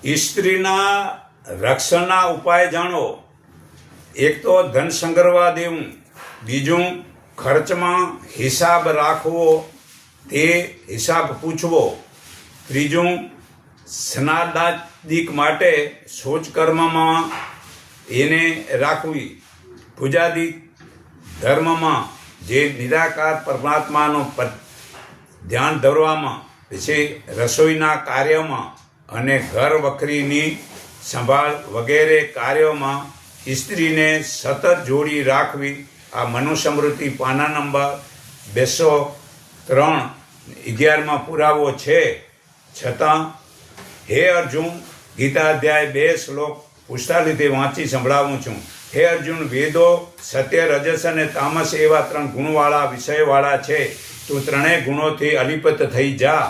સ્ત્રીના રક્ષણના ઉપાય જાણો. એક તો ધન સંગ્રહવા દેવું, બીજું ખર્ચમાં હિસાબ રાખવો, તે હિસાબ પૂછવો, ત્રીજું સ્નાદાદિક માટે શૌચકર્મમાં એને રાખવી, પૂજાદિક ધર્મમાં જે નિરાકાર પરમાત્માનો ધ્યાન ધરવામાં, પછી રસોઈના કાર્યમાં અને ઘર વખરીની સંભાળ વગેરે કાર્યોમાં સ્ત્રીને સતત જોડી રાખવી. આ મનુસ્મૃતિ પાના નંબર 203 11માં પુરાવો છે. છતાં હે અર્જુન, ગીતા અધ્યાય 2 શ્લોક પૂછતા લીધે વાંચી સંભળાવું છું. હે અર્જુન, વેદો સત્ય, રજસ અને તામસ એવા 3 ગુણવાળા વિષયવાળા છે. તું ત્રણેય ગુણોથી અલિપ્ત થઈ જા.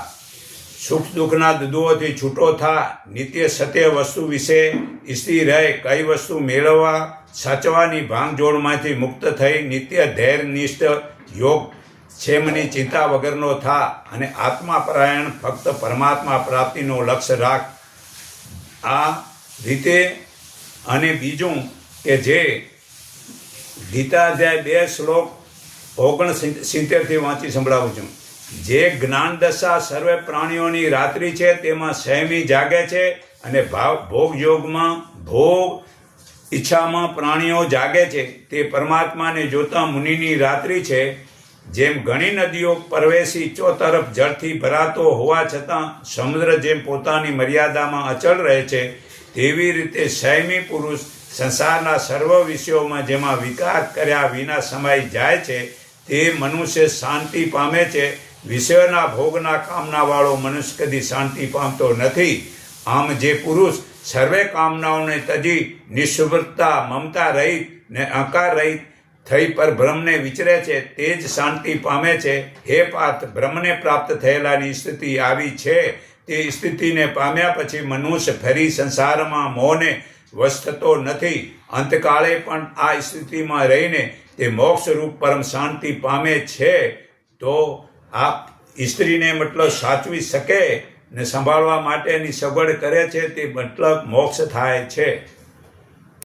સુખ દુઃખના દુદુઓથી છૂટો થા. નિત્ય સત્ય વસ્તુ વિશે સ્થિર રહે. કઈ વસ્તુ મેળવવા સાચવાની ભાંગજોડમાંથી મુક્ત થઈ નિત્ય ધૈર્યનિષ્ઠ યોગ ક્ષેમની ચિંતા વગરનો થા. અને આત્માપરાયણ ફક્ત પરમાત્મા પ્રાપ્તિનો લક્ષ્ય રાખ. આ રીતે. અને બીજું કે જે ગીતા અધ્યાય 2 શ્લોક 69થી વાંચી સંભળાવું છું. જે જ્ઞાન દશા સર્વે પ્રાણીઓની રાત્રિ છે, તેમાં સંયમી જાગે છે, અને ભોગ યોગમાં ભોગ ઈચ્છામાં પ્રાણીઓ જાગે છે, તે પરમાત્માને જોતા મુનિની રાત્રિ છે. જેમ ઘણી નદીઓ પરવેશી ચોતરફ જળથી ભરાતો હોવા છતાં સમુદ્ર જેમ પોતાની મર્યાદામાં અચળ રહે છે, તેવી રીતે સંયમી પુરુષ સંસારના સર્વ વિષયોમાં જેમાં વિકાર કર્યા વિના સમાઈ જાય છે, તે મનુષ્ય શાંતિ પામે છે. વિષયોના ભોગના કામનાવાળો મનુષ્ય કદી શાંતિ પામતો નથી. આમ જે પુરુષ સર્વે કામનાઓને તજી નિઃસ્વાર્થતા, મમતા રહિત ને અહંકાર રહિત થઈ પર બ્રહ્મને વિચરે છે, તે જ શાંતિ પામે છે. હે પાર્થ, બ્રહ્મને પ્રાપ્ત થયેલાની સ્થિતિ આવી છે. તે સ્થિતિને પામ્યા પછી મનુષ્ય ફરી સંસારમાં મોહને વશ થતો નથી. અંતકાળે પણ આ સ્થિતિમાં રહીને તે મોક્ષરૂપ પરમ શાંતિ પામે છે. તો આ સ્ત્રીને મતલબ સાચવી શકે ને સંભાળવા માટેની સગવડ કરે છે, તે મતલબ મોક્ષ થાય છે.